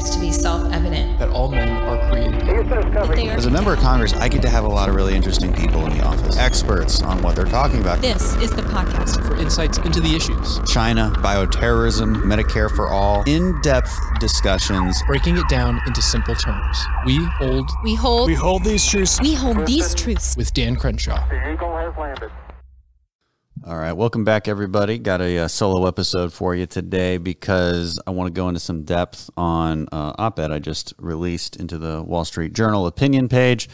seems to be self-evident that all men are created equal. As a member of Congress, I get to have a lot of really interesting people in the office, experts on what they're talking about. This is the podcast for insights into the issues. China, bioterrorism, Medicare for all, in-depth discussions. Breaking it down into simple terms. We hold these truths. We hold these truths. With Dan Crenshaw. The Eagle has landed. All right, welcome back, everybody. Got a solo episode for you today because I want to go into some depth on op-ed I just released into the Wall Street Journal opinion page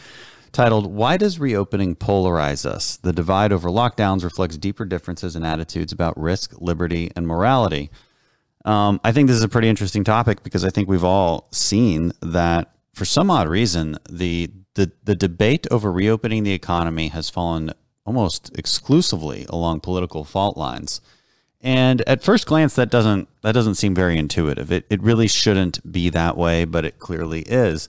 titled, "Why Does Reopening Polarize Us? The Divide Over Lockdowns Reflects Deeper Differences in Attitudes About Risk, Liberty, and Morality." I think this is a pretty interesting topic because I think we've all seen that for some odd reason, the debate over reopening the economy has fallen almost exclusively along political fault lines. And at first glance, that doesn't seem very intuitive. It really shouldn't be that way, but it clearly is.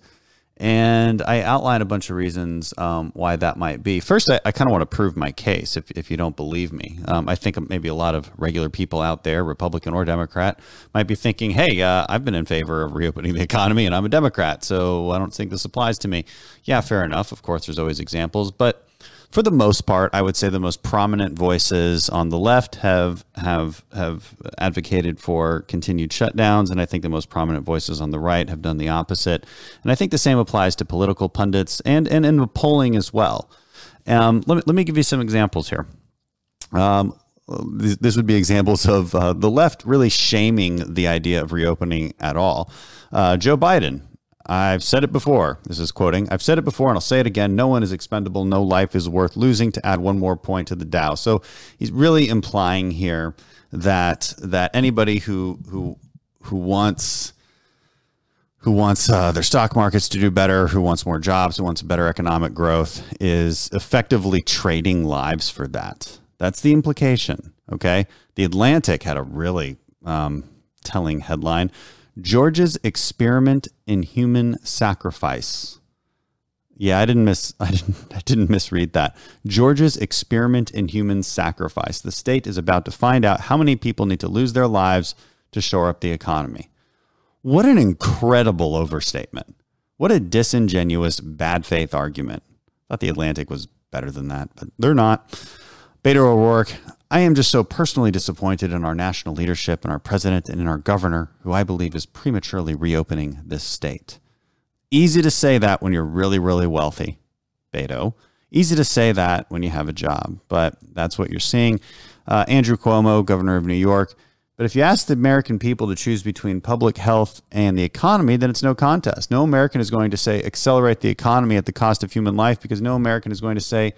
And I outline a bunch of reasons why that might be. First, I kind of want to prove my case, if you don't believe me. I think maybe a lot of regular people out there, Republican or Democrat, might be thinking, hey, I've been in favor of reopening the economy and I'm a Democrat, so I don't think this applies to me. Yeah, fair enough. Of course, there's always examples, but for the most part, I would say the most prominent voices on the left have advocated for continued shutdowns, and I think the most prominent voices on the right have done the opposite. And I think the same applies to political pundits and in the polling as well. Let me give you some examples here. This would be examples of the left really shaming the idea of reopening at all. Joe Biden. I've said it before. This is quoting. I've said it before and I'll say it again. No one is expendable. No life is worth losing, to add one more point to the Dow. So he's really implying here that anybody who wants their stock markets to do better, who wants more jobs, who wants better economic growth, is effectively trading lives for that. That's the implication. Okay. The Atlantic had a really telling headline. Georgia's experiment in human sacrifice. Yeah, I didn't misread that. Georgia's experiment in human sacrifice. The state is about to find out how many people need to lose their lives to shore up the economy. What an incredible overstatement. What a disingenuous, bad faith argument. I thought the Atlantic was better than that, but they're not. Beto O'Rourke, I am just so personally disappointed in our national leadership and our president and in our governor, who I believe is prematurely reopening this state. Easy to say that when you're really, really wealthy, Beto. Easy to say that when you have a job, but that's what you're seeing. Andrew Cuomo, governor of New York. But if you ask the American people to choose between public health and the economy, then it's no contest. No American is going to say accelerate the economy at the cost of human life, because no American is going to say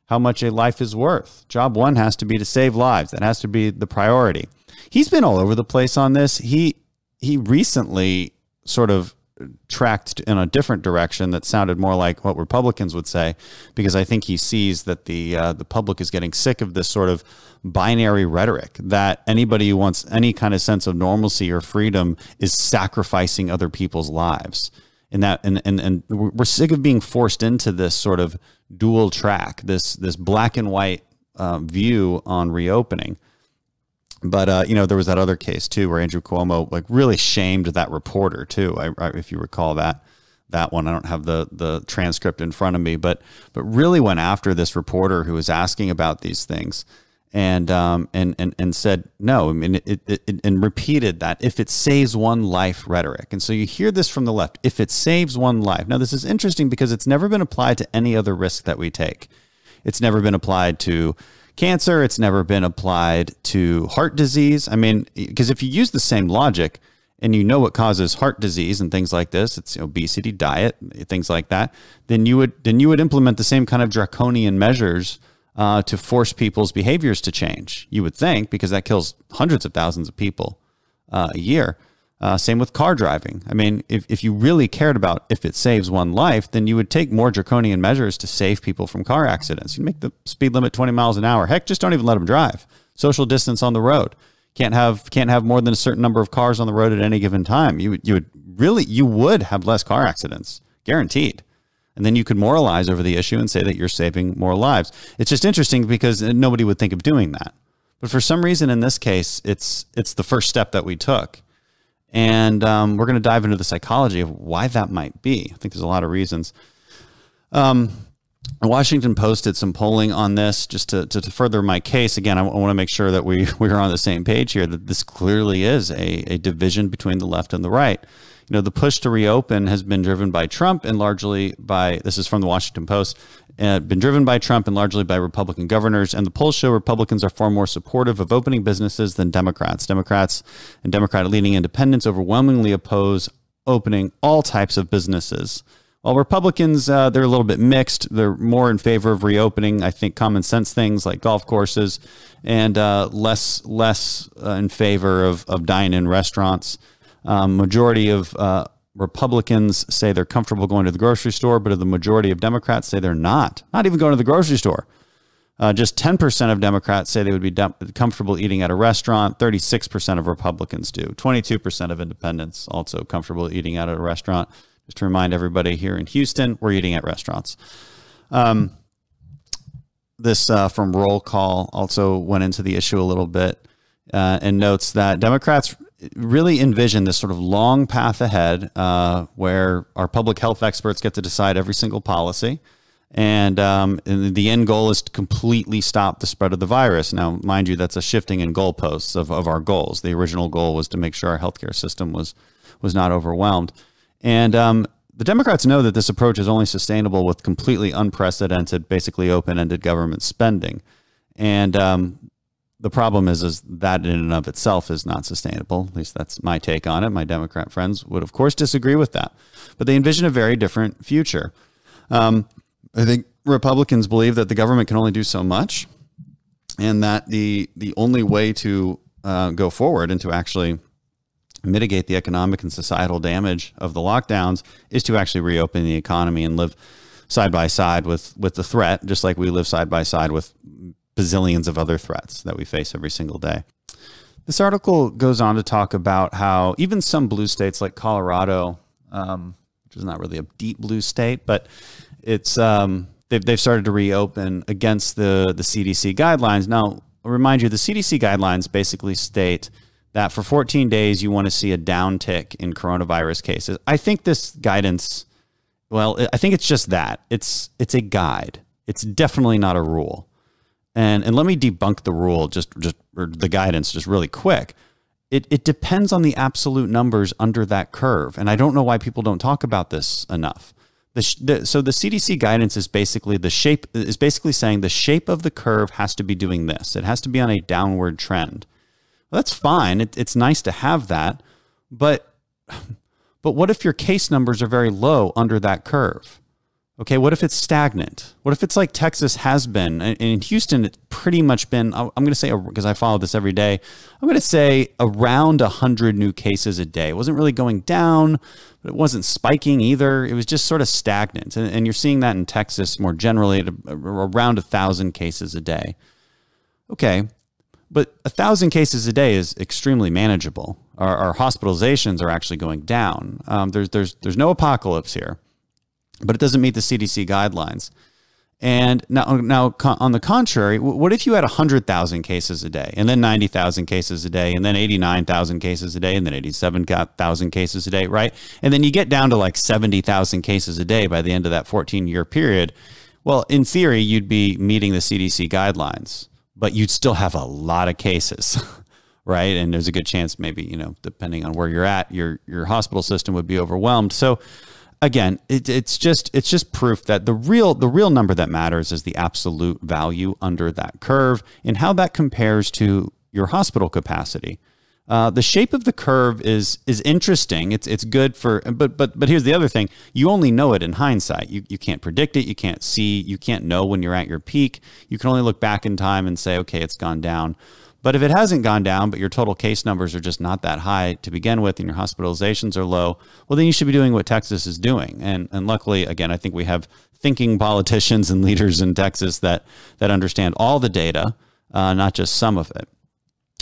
how much a life is worth. Job one has to be to save lives. That has to be the priority. He's been all over the place on this. He recently sort of tracked in a different direction that sounded more like what Republicans would say, because I think he sees that the public is getting sick of this sort of binary rhetoric that anybody who wants any kind of sense of normalcy or freedom is sacrificing other people's lives. And we're sick of being forced into this sort of dual track, this black and white view on reopening. But there was that other case too, where Andrew Cuomo really shamed that reporter too. If you recall that one, I don't have the transcript in front of me, but really went after this reporter who was asking about these things, and said no. I mean, and repeated that if it saves one life rhetoric. And so you hear this from the left: if it saves one life. Now this is interesting because it's never been applied to any other risk that we take. It's never been applied to cancer. It's never been applied to heart disease. I mean, because if you use the same logic and you know what causes heart disease and things like this, it's obesity, diet, things like that, then you would implement the same kind of draconian measures to force people's behaviors to change, you would think, because that kills hundreds of thousands of people a year. Same with car driving. I mean, if you really cared about if it saves one life, then you would take more draconian measures to save people from car accidents. You make the speed limit 20 miles an hour. Heck, just don't even let them drive. Social distance on the road. Can't have more than a certain number of cars on the road at any given time. You would have less car accidents, guaranteed. And then you could moralize over the issue and say that you're saving more lives. It's just interesting because nobody would think of doing that. But for some reason in this case, it's the first step that we took. And we're going to dive into the psychology of why that might be. I think there's a lot of reasons. Washington Post did some polling on this just to further my case. Again, I want to make sure that we're on the same page here, that this clearly is a division between the left and the right. You know, the push to reopen has been driven by Trump and largely by, this is from the Washington Post, been driven by Trump and largely by Republican governors. And the polls show Republicans are far more supportive of opening businesses than Democrats. Democrats and Democrat-leaning independents overwhelmingly oppose opening all types of businesses. While Republicans, they're a little bit mixed. They're more in favor of reopening, I think, common sense things like golf courses, and less in favor of dine-in restaurants. Majority of Republicans say they're comfortable going to the grocery store, but the majority of Democrats say they're not even going to the grocery store. Just 10% of Democrats say they would be comfortable eating at a restaurant. 36% of Republicans do. 22% of independents also comfortable eating at a restaurant. Just to remind everybody here in Houston, we're eating at restaurants. This from Roll Call also went into the issue a little bit and notes that Democrats really envision this sort of long path ahead where our public health experts get to decide every single policy. And the end goal is to completely stop the spread of the virus. Now, mind you, that's a shifting in goalposts of our goals. The original goal was to make sure our healthcare system was not overwhelmed. And the Democrats know that this approach is only sustainable with completely unprecedented, basically open-ended government spending. And the problem is that in and of itself is not sustainable. At least that's my take on it. My Democrat friends would, of course, disagree with that. But they envision a very different future. I think Republicans believe that the government can only do so much, and that the only way to go forward and to actually mitigate the economic and societal damage of the lockdowns is to actually reopen the economy and live side by side with the threat, just like we live side by side with bazillions of other threats that we face every single day. This article goes on to talk about how even some blue states like Colorado, which is not really a deep blue state, but it's they've started to reopen against the CDC guidelines. Now, I'll remind you, the CDC guidelines basically state that for 14 days, you want to see a downtick in coronavirus cases. I think this guidance, well, I think it's just that. It's a guide. It's definitely not a rule. And let me debunk the rule, or the guidance just really quick. It depends on the absolute numbers under that curve. And I don't know why people don't talk about this enough. So the CDC guidance is basically saying the shape of the curve has to be doing this. It has to be on a downward trend. Well, that's fine. It's nice to have that, but what if your case numbers are very low under that curve? Okay, what if it's stagnant? What if it's like Texas has been? In Houston, it's pretty much been, I'm going to say, because I follow this every day, I'm going to say around 100 new cases a day. It wasn't really going down, but it wasn't spiking either. It was just sort of stagnant. And you're seeing that in Texas more generally at around 1,000 cases a day. Okay. But 1,000 cases a day is extremely manageable. Our hospitalizations are actually going down. There's no apocalypse here, but it doesn't meet the CDC guidelines. And now on the contrary, what if you had 100,000 cases a day, and then 90,000 cases a day, and then 89,000 cases a day, and then 87,000 cases a day, right? And then you get down to like 70,000 cases a day by the end of that 14-year period. Well, in theory, you'd be meeting the CDC guidelines, but you'd still have a lot of cases, right? And there's a good chance maybe, depending on where you're at, your hospital system would be overwhelmed. So again, it's just proof that the real number that matters is the absolute value under that curve and how that compares to your hospital capacity. The shape of the curve is interesting. It's good for, but here's the other thing. You only know it in hindsight. You can't predict it. You can't see, you can't know when you're at your peak. You can only look back in time and say, okay, it's gone down. But if it hasn't gone down, but your total case numbers are just not that high to begin with and your hospitalizations are low, well, then you should be doing what Texas is doing. And luckily, again, I think we have thinking politicians and leaders in Texas that understand all the data, not just some of it.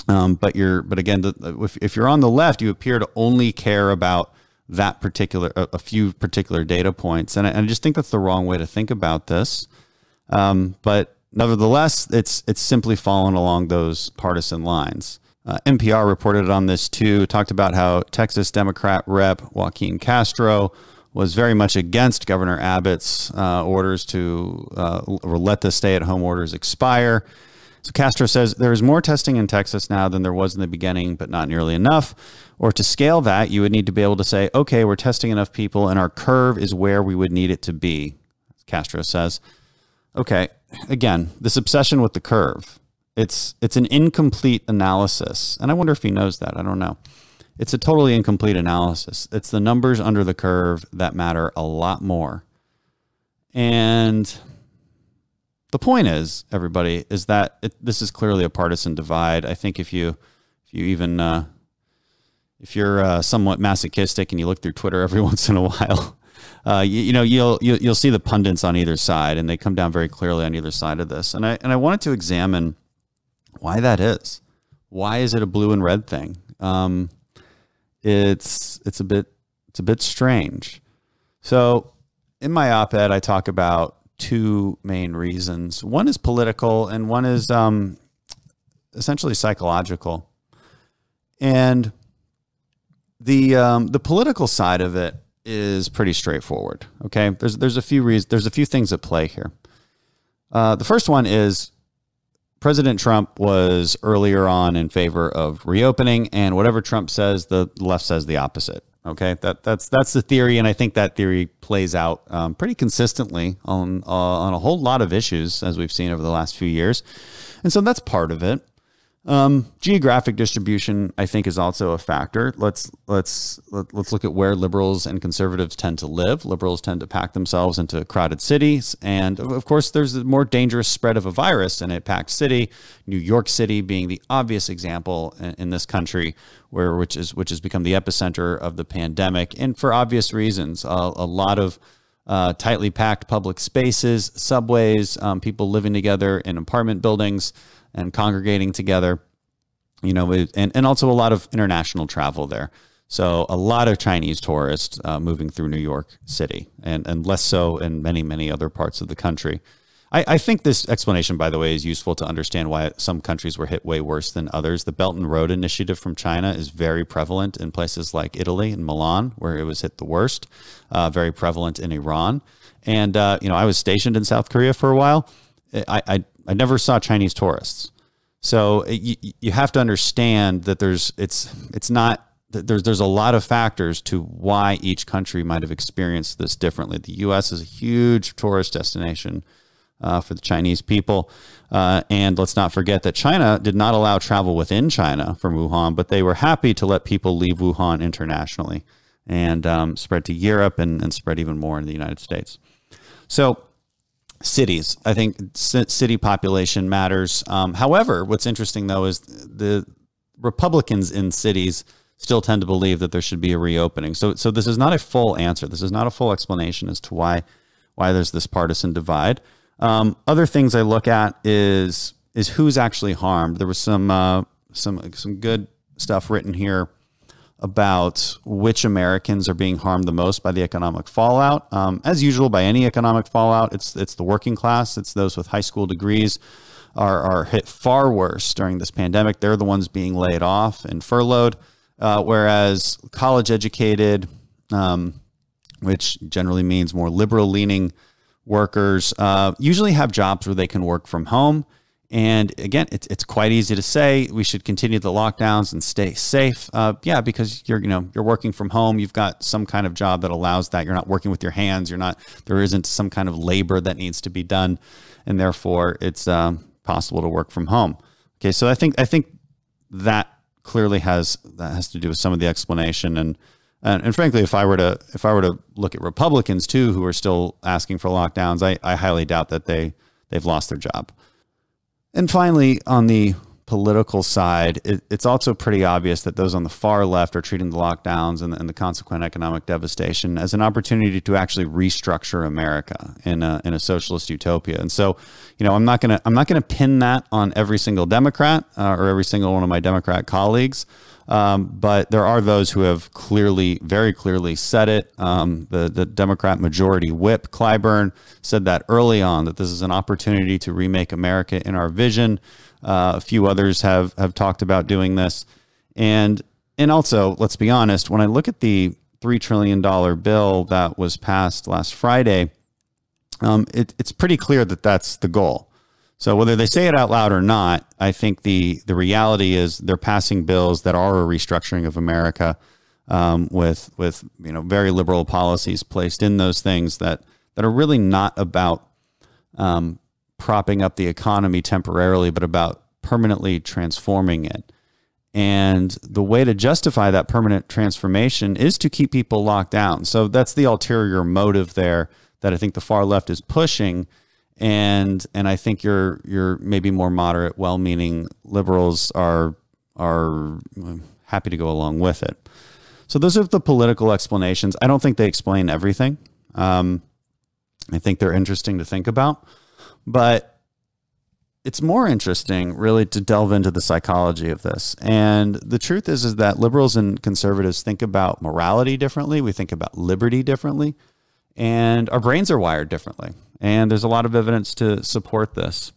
But again, if you're on the left, you appear to only care about that a few particular data points. And I just think that's the wrong way to think about this. But nevertheless, it's simply following along those partisan lines. NPR reported on this too, talked about how Texas Democrat Rep. Joaquin Castro was very much against Governor Abbott's orders to let the stay-at-home orders expire. So Castro says there is more testing in Texas now than there was in the beginning, but not nearly enough. Or to scale that, you would need to be able to say, okay, we're testing enough people and our curve is where we would need it to be, Castro says. Okay, again, this obsession with the curve, it's an incomplete analysis. And I wonder if he knows that. I don't know. It's a totally incomplete analysis. It's the numbers under the curve that matter a lot more. And the point is, everybody, is that this is clearly a partisan divide. I think if you're somewhat masochistic and you look through Twitter every once in a while, you'll see the pundits on either side, and they come down very clearly on either side of this. And I wanted to examine why that is. Why is it a blue and red thing? It's a bit strange. So in my op-ed, I talk about two main reasons. One is political, and one is essentially psychological. And the political side of it is pretty straightforward. Okay, there's a few reasons. There's a few things at play here. The first one is President Trump was earlier on in favor of reopening, and whatever Trump says, the left says the opposite. Okay, that's the theory, and I think that theory plays out pretty consistently on a whole lot of issues as we've seen over the last few years, and so that's part of it. Geographic distribution, I think, is also a factor. Let's look at where liberals and conservatives tend to live. Liberals tend to pack themselves into crowded cities, and of course, there's a more dangerous spread of a virus in a packed city. New York City being the obvious example in this country, which has become the epicenter of the pandemic, and for obvious reasons. A lot of tightly packed public spaces, subways, people living together in apartment buildings and congregating together, and also a lot of international travel there. So a lot of Chinese tourists moving through New York City, and less so in many, many other parts of the country. I think this explanation, by the way, is useful to understand why some countries were hit way worse than others. The Belt and Road Initiative from China is very prevalent in places like Italy and Milan, where it was hit the worst, very prevalent in Iran. And, I was stationed in South Korea for a while. I never saw Chinese tourists. So you have to understand that there's a lot of factors to why each country might have experienced this differently. The U.S. is a huge tourist destination for the Chinese people. And let's not forget that China did not allow travel within China from Wuhan, but they were happy to let people leave Wuhan internationally and spread to Europe and spread even more in the United States. So cities, I think city population matters. However, what's interesting, though, is the Republicans in cities still tend to believe that there should be a reopening. So this is not a full answer. This is not a full explanation as to why there's this partisan divide. Other things I look at is who's actually harmed. There was some good stuff written here about which Americans are being harmed the most by the economic fallout. As usual, by any economic fallout, it's the working class. It's those with high school degrees are hit far worse during this pandemic. They're the ones being laid off and furloughed, whereas college-educated, which generally means more liberal-leaning workers, usually have jobs where they can work from home. And again, it's quite easy to say we should continue the lockdowns and stay safe. Because you're working from home. You've got some kind of job that allows that. You're not working with your hands. There isn't some kind of labor that needs to be done, and therefore it's possible to work from home. Okay, so I think that clearly has to do with some of the explanation. And frankly, if I were to look at Republicans too, who are still asking for lockdowns, I highly doubt that they've lost their job. And finally, on the political side, it's also pretty obvious that those on the far left are treating the lockdowns and the consequent economic devastation as an opportunity to actually restructure America in a socialist utopia. And so, I'm not gonna pin that on every single Democrat or every single one of my Democrat colleagues. But there are those who have very clearly said it. The Democrat majority whip Clyburn said that early on, that this is an opportunity to remake America in our vision. A few others have talked about doing this. And also, let's be honest, when I look at the $3 trillion bill that was passed last Friday, it's pretty clear that that's the goal. So whether they say it out loud or not, I think the reality is they're passing bills that are a restructuring of America, with very liberal policies placed in those things that are really not about propping up the economy temporarily, but about permanently transforming it. And the way to justify that permanent transformation is to keep people locked down. So that's the ulterior motive there that I think the far left is pushing. And I think your maybe more moderate, well-meaning liberals are happy to go along with it. So those are the political explanations. I don't think they explain everything. I think they're interesting to think about, but it's more interesting really to delve into the psychology of this. And the truth is that liberals and conservatives think about morality differently. We think about liberty differently, and our brains are wired differently. And there's a lot of evidence to support this.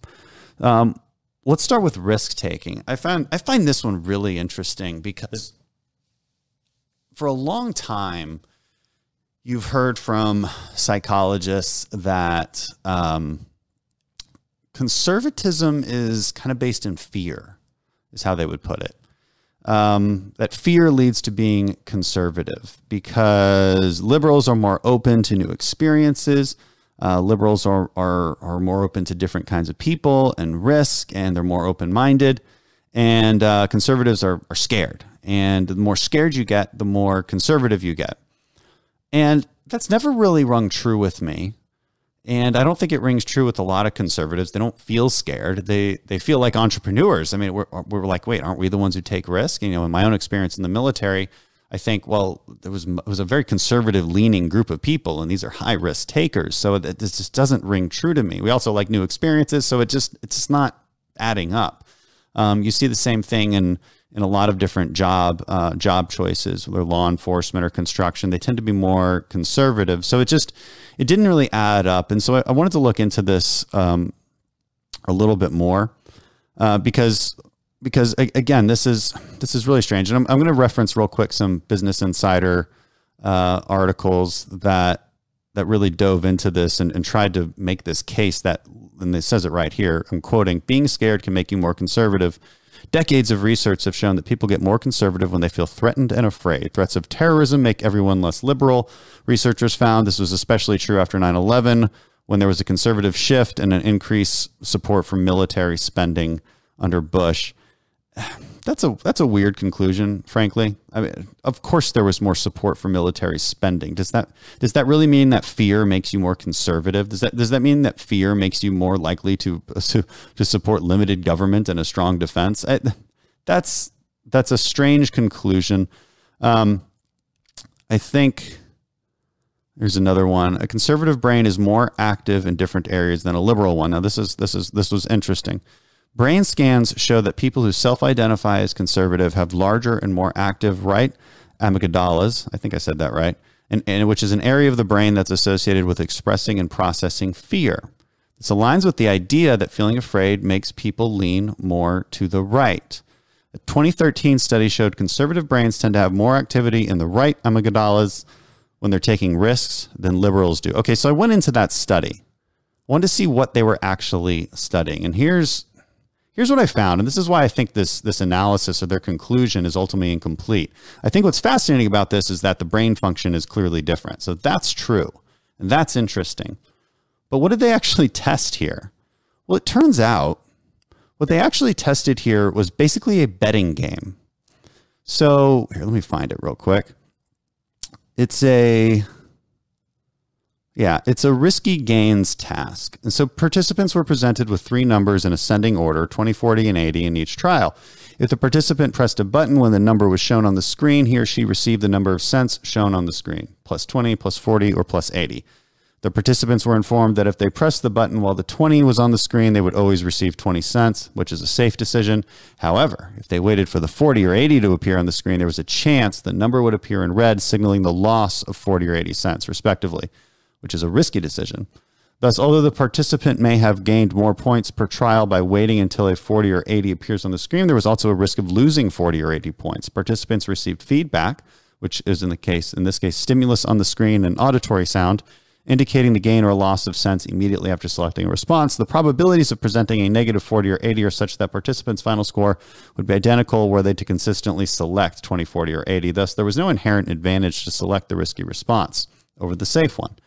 Let's start with risk taking. I find this one really interesting because for a long time, you've heard from psychologists that conservatism is kind of based in fear, is how they would put it. That fear leads to being conservative because liberals are more open to new experiences. Liberals are more open to different kinds of people and risk, and they're more open-minded. And conservatives are scared. And the more scared you get, the more conservative you get. And that's never really rung true with me. And I don't think it rings true with a lot of conservatives. They don't feel scared. They feel like entrepreneurs. I mean, we're like, wait, aren't we the ones who take risk? You know, in my own experience in the military, I think, well, it was a very conservative leaning group of people, and these are high risk takers. So this just doesn't ring true to me. We also like new experiences. So it's just not adding up. You see the same thing in a lot of different job choices, whether law enforcement or construction. They tend to be more conservative. So it didn't really add up. And so I wanted to look into this a little bit more because again, this is really strange. And I'm going to reference real quick some Business Insider articles that really dove into this and tried to make this case that, and it says it right here, I'm quoting, "Being scared can make you more conservative. Decades of research have shown that people get more conservative when they feel threatened and afraid. Threats of terrorism make everyone less liberal. Researchers found this was especially true after 9/11, when there was a conservative shift and an increased support for military spending under Bush." That's a weird conclusion, frankly. I mean, of course there was more support for military spending. Does that really mean that fear makes you more conservative? Does that mean that fear makes you more likely to support limited government and a strong defense? That's a strange conclusion. I think here's another one. A conservative brain is more active in different areas than a liberal one. Now this was interesting. Brain scans show that people who self-identify as conservative have larger and more active right amygdalas, I think I said that right, and which is an area of the brain that's associated with expressing and processing fear. This aligns with the idea that feeling afraid makes people lean more to the right. A 2013 study showed conservative brains tend to have more activity in the right amygdalas when they're taking risks than liberals do. Okay, so I went into that study. I wanted to see what they were actually studying, and here's what I found, and this is why I think this analysis or their conclusion is ultimately incomplete. I think what's fascinating about this is that the brain function is clearly different. So that's true, and that's interesting. But what did they actually test here? Well, it turns out what they actually tested here was basically a betting game. So here, let me find it real quick. It's a risky gains task. And so participants were presented with three numbers in ascending order, 20, 40, and 80 in each trial. If the participant pressed a button when the number was shown on the screen, he or she received the number of cents shown on the screen, plus 20, plus 40, or plus 80. The participants were informed that if they pressed the button while the 20 was on the screen, they would always receive 20 cents, which is a safe decision. However, if they waited for the 40 or 80 to appear on the screen, there was a chance the number would appear in red, signaling the loss of 40 or 80 cents, respectively, which is a risky decision. Thus, although the participant may have gained more points per trial by waiting until a 40 or 80 appears on the screen, there was also a risk of losing 40 or 80 points. Participants received feedback, which is in this case, stimulus on the screen and auditory sound, indicating the gain or loss of cents immediately after selecting a response. The probabilities of presenting a negative 40 or 80 are such that participants' final score would be identical were they to consistently select 20, 40, or 80. Thus, there was no inherent advantage to select the risky response over the safe one.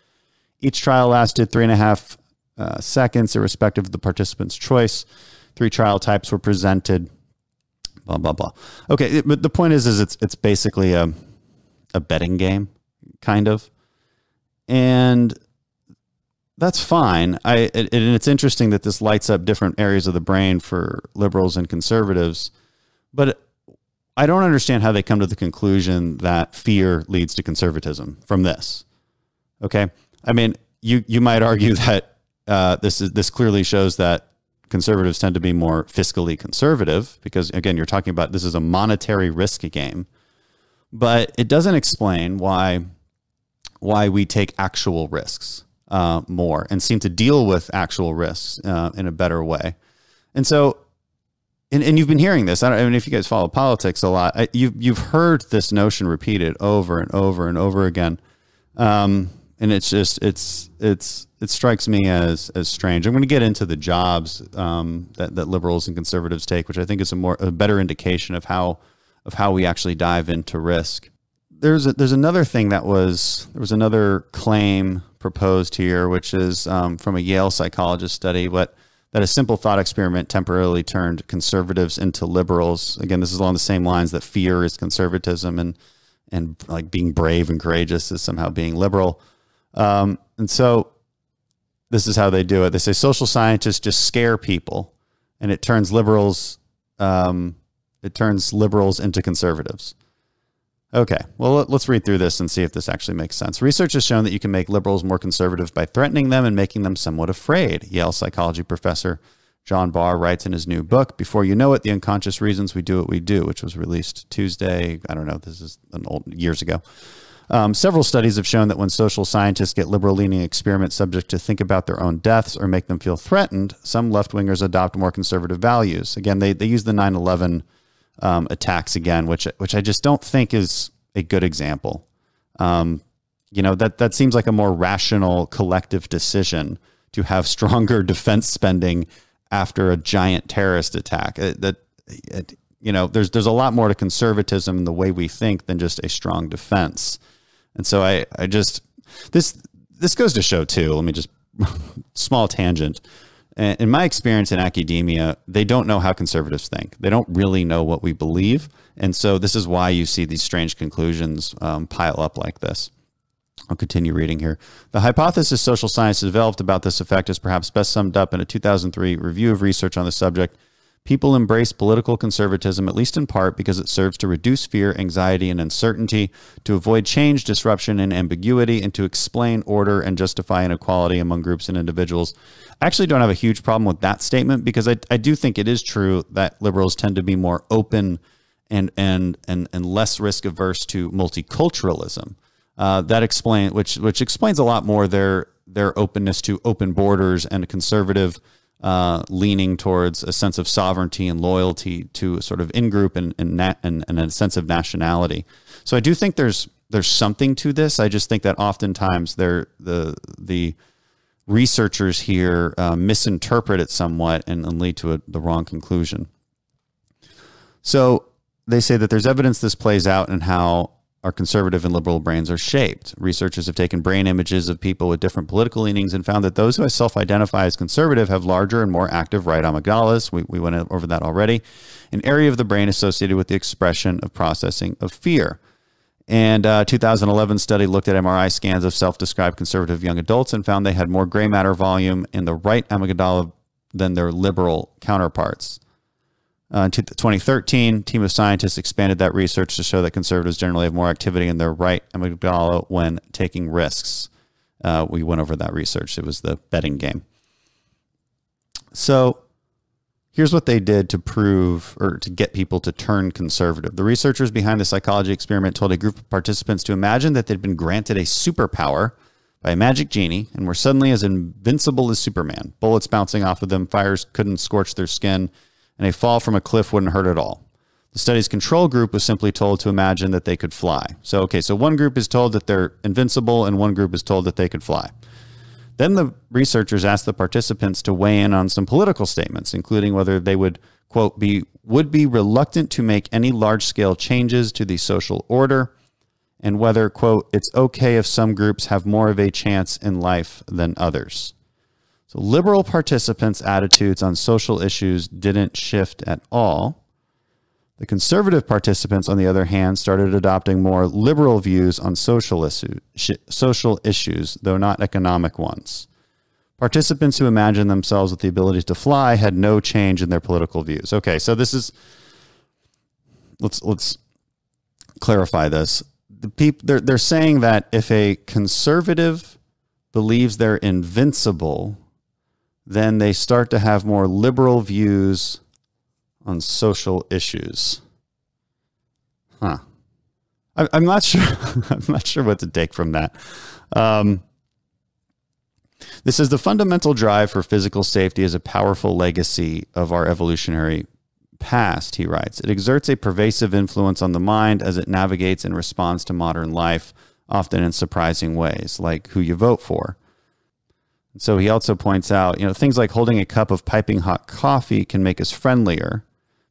Each trial lasted 3.5 seconds, irrespective of the participant's choice. 3 trial types were presented. Blah, blah, blah. Okay, but the point is it's basically a betting game, kind of. And that's fine. And it's interesting that this lights up different areas of the brain for liberals and conservatives. But I don't understand how they come to the conclusion that fear leads to conservatism from this. Okay? I mean, you might argue that this clearly shows that conservatives tend to be more fiscally conservative because, again, you're talking about this is a monetary risk game. But it doesn't explain why we take actual risks more and seem to deal with actual risks in a better way. And so, and you've been hearing this. I mean, if you guys follow politics a lot, you've heard this notion repeated over and over and over again. And it's just, it strikes me as strange. I'm going to get into the jobs that liberals and conservatives take, which I think is a better indication of how we actually dive into risk. There's another thing there was another claim proposed here, which is from a Yale psychologist study, that a simple thought experiment temporarily turned conservatives into liberals. Again, this is along the same lines that fear is conservatism and like being brave and courageous is somehow being liberal. And so this is how they do it. They say social scientists just scare people and it turns liberals into conservatives. Okay, well, let's read through this and see if this actually makes sense. Research has shown that you can make liberals more conservative by threatening them and making them somewhat afraid. Yale psychology professor John Barr writes in his new book, Before You Know It, The Unconscious Reasons We Do What We Do, which was released Tuesday. I don't know, this is years ago. Several studies have shown that when social scientists get liberal-leaning experiments subject to think about their own deaths or make them feel threatened, some left-wingers adopt more conservative values. Again, they use the 9/11 attacks again, which I just don't think is a good example. That seems like a more rational collective decision to have stronger defense spending after a giant terrorist attack. There's a lot more to conservatism in the way we think than just a strong defense. And so this goes to show too, let me just, small tangent. In my experience in academia, they don't know how conservatives think. They don't really know what we believe. And so this is why you see these strange conclusions pile up like this. I'll continue reading here. The hypothesis social science developed about this effect is perhaps best summed up in a 2003 review of research on the subject. People embrace political conservatism, at least in part, because it serves to reduce fear, anxiety, and uncertainty, to avoid change, disruption, and ambiguity, and to explain order and justify inequality among groups and individuals. I actually don't have a huge problem with that statement because I do think it is true that liberals tend to be more open and less risk averse to multiculturalism. Which explains a lot more their openness to open borders and a conservative leaning towards a sense of sovereignty and loyalty to a sort of in-group and a sense of nationality. So I do think there's something to this. I just think that oftentimes the researchers here misinterpret it somewhat and lead to the wrong conclusion. So they say that there's evidence this plays out in how our conservative and liberal brains are shaped. Researchers have taken brain images of people with different political leanings and found that those who self-identify as conservative have larger and more active right amygdalas. We went over that already. An area of the brain associated with the expression of processing of fear. And a 2011 study looked at MRI scans of self-described conservative young adults and found they had more gray matter volume in the right amygdala than their liberal counterparts. In 2013, a team of scientists expanded that research to show that conservatives generally have more activity in their right amygdala when taking risks. We went over that research. It was the betting game. So here's what they did to prove or to get people to turn conservative. The researchers behind the psychology experiment told a group of participants to imagine that they'd been granted a superpower by a magic genie and were suddenly as invincible as Superman. Bullets bouncing off of them, fires couldn't scorch their skin, and a fall from a cliff wouldn't hurt at all. The study's control group was simply told to imagine that they could fly. So one group is told that they're invincible and one group is told that they could fly. Then the researchers asked the participants to weigh in on some political statements, including whether they would, quote, be reluctant to make any large-scale changes to the social order, and whether, quote, it's okay if some groups have more of a chance in life than others. So liberal participants' attitudes on social issues didn't shift at all. The conservative participants, on the other hand, started adopting more liberal views on social issues, though not economic ones. Participants who imagined themselves with the ability to fly had no change in their political views. Okay, so this is, let's clarify this. They're saying that if a conservative believes they're invincible, then they start to have more liberal views on social issues. Huh. I'm not sure. I'm not sure what to take from that. This is the fundamental drive for physical safety is a powerful legacy of our evolutionary past, he writes. It exerts a pervasive influence on the mind as it navigates and responds to modern life, often in surprising ways, like who you vote for. So he also points out, things like holding a cup of piping hot coffee can make us friendlier,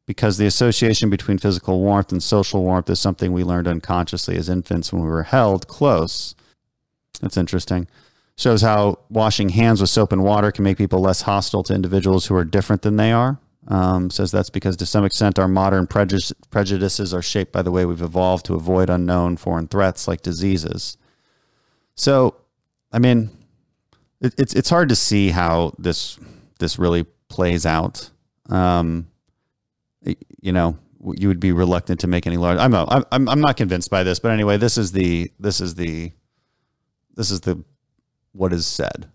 because the association between physical warmth and social warmth is something we learned unconsciously as infants when we were held close. That's interesting. Shows how washing hands with soap and water can make people less hostile to individuals who are different than they are. Says that's because to some extent our modern prejudices are shaped by the way we've evolved to avoid unknown foreign threats like diseases. So, I mean, it's hard to see how this really plays out. You would be reluctant to make any large. I'm not convinced by this, but anyway, this is the what is said.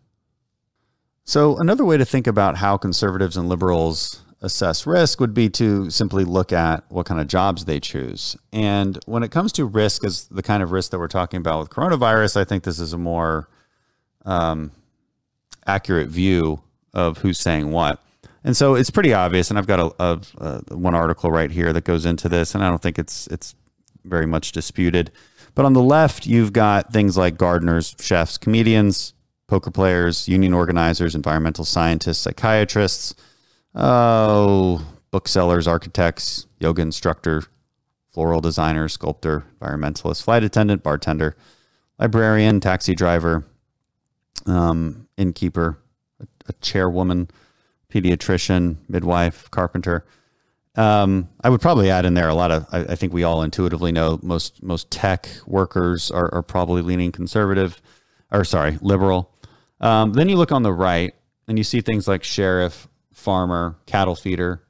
So another way to think about how conservatives and liberals assess risk would be to simply look at what kind of jobs they choose. And when it comes to risk, as the kind of risk that we're talking about with coronavirus, I think this is a more accurate view of who's saying what. And so it's pretty obvious, and I've got one article right here that goes into this, and I don't think it's very much disputed. But on the left, you've got things like gardeners, chefs, comedians, poker players, union organizers, environmental scientists, psychiatrists, booksellers, architects, yoga instructor, floral designer, sculptor, environmentalist, flight attendant, bartender, librarian, taxi driver, innkeeper, a chairwoman, pediatrician, midwife, carpenter. I would probably add in there a lot of, I think we all intuitively know most tech workers are probably leaning liberal. Then you look on the right and you see things like sheriff, farmer, cattle feeder,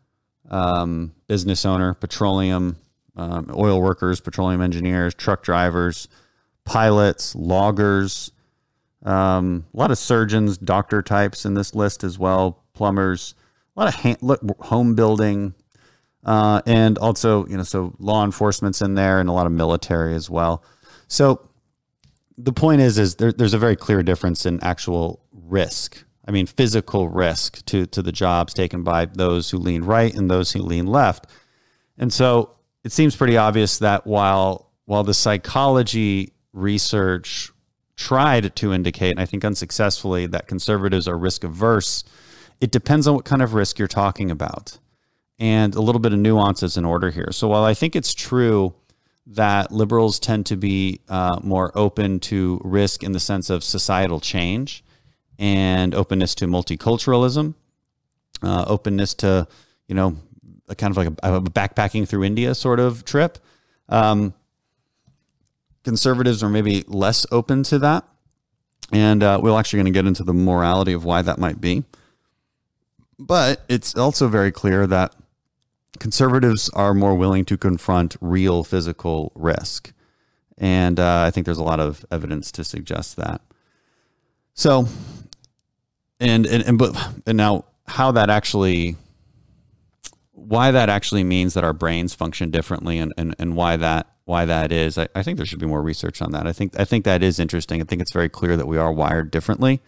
business owner, petroleum, oil workers, petroleum engineers, truck drivers, pilots, loggers, a lot of surgeons, doctor types in this list as well, plumbers, a lot of home building, and also, so law enforcement's in there and a lot of military as well. So the point is there's a very clear difference in actual risk. I mean, physical risk to the jobs taken by those who lean right and those who lean left. And so it seems pretty obvious that while the psychology research tried to indicate, and I think unsuccessfully, that conservatives are risk averse, it depends on what kind of risk you're talking about. And a little bit of nuances in order here. So while I think it's true that liberals tend to be more open to risk in the sense of societal change and openness to multiculturalism, openness to, a kind of like a backpacking through India sort of trip, conservatives are maybe less open to that. And we're actually going to get into the morality of why that might be. But it's also very clear that conservatives are more willing to confront real physical risk. And I think there's a lot of evidence to suggest that. So, and now how that actually, why that actually means that our brains function differently, and why that is, I think there should be more research on that. I think that is interesting. I think it's very clear that we are wired differently,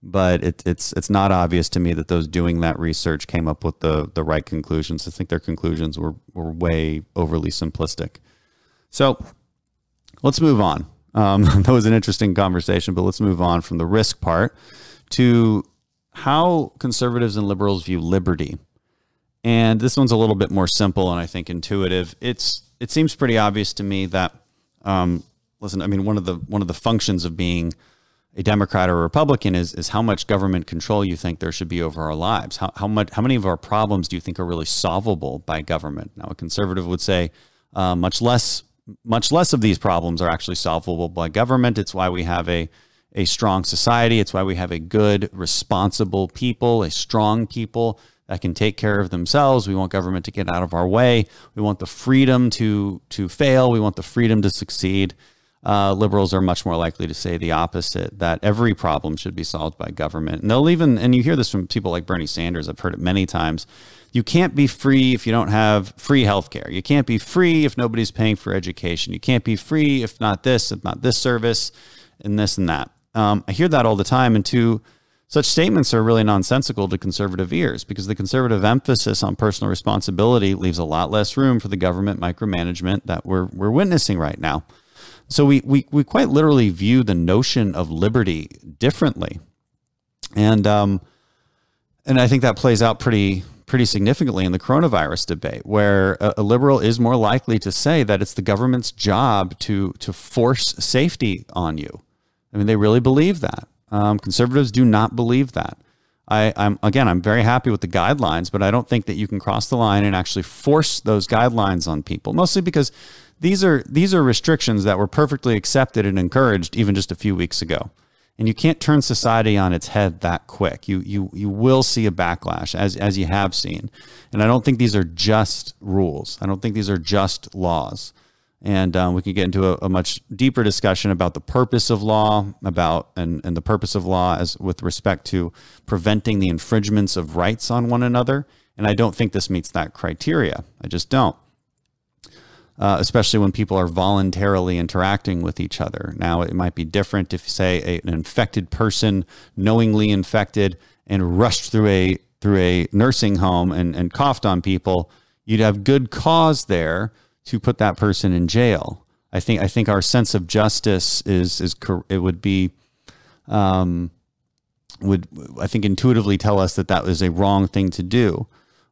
but it's not obvious to me that those doing that research came up with the right conclusions. I think their conclusions were way overly simplistic. So let's move on. That was an interesting conversation, but let's move on from the risk part to how conservatives and liberals view liberty. And this one's a little bit more simple and I think intuitive. It seems pretty obvious to me that, listen, I mean, one of the functions of being a Democrat or a Republican is how much government control you think there should be over our lives. How many of our problems do you think are really solvable by government? Now, a conservative would say much less of these problems are actually solvable by government. It's why we have a strong society. It's why we have a good, responsible people, a strong people that can take care of themselves. We want government to get out of our way. We want the freedom to fail. We want the freedom to succeed. Liberals are much more likely to say the opposite, that every problem should be solved by government. And and you hear this from people like Bernie Sanders. I've heard it many times. You can't be free if you don't have free healthcare. You can't be free if nobody's paying for education. You can't be free if not this service, and this and that. I hear that all the time, and such statements are really nonsensical to conservative ears, because the conservative emphasis on personal responsibility leaves a lot less room for the government micromanagement that we're witnessing right now. So we quite literally view the notion of liberty differently, and I think that plays out pretty significantly in the coronavirus debate, where a liberal is more likely to say that it's the government's job to force safety on you. I mean, they really believe that. Conservatives do not believe that. I'm very happy with the guidelines, but I don't think that you can cross the line and actually force those guidelines on people, mostly because these are restrictions that were perfectly accepted and encouraged even just a few weeks ago. And you can't turn society on its head that quick. You will see a backlash, as you have seen. And I don't think these are just rules. I don't think these are just laws. And we can get into a much deeper discussion about the purpose of law, and the purpose of law as with respect to preventing the infringements of rights on one another. And I don't think this meets that criteria. I just don't. Especially when people are voluntarily interacting with each other. Now, it might be different if, say, an infected person knowingly infected and rushed through a nursing home and coughed on people. You'd have good cause there to put that person in jail. I think our sense of justice would intuitively tell us that is a wrong thing to do.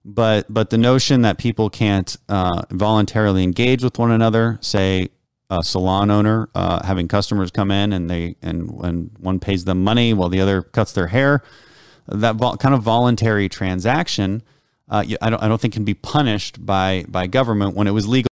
But the notion that people can't voluntarily engage with one another, say a salon owner having customers come in and one pays them money while the other cuts their hair, that kind of voluntary transaction, I don't think can be punished by government when it was legal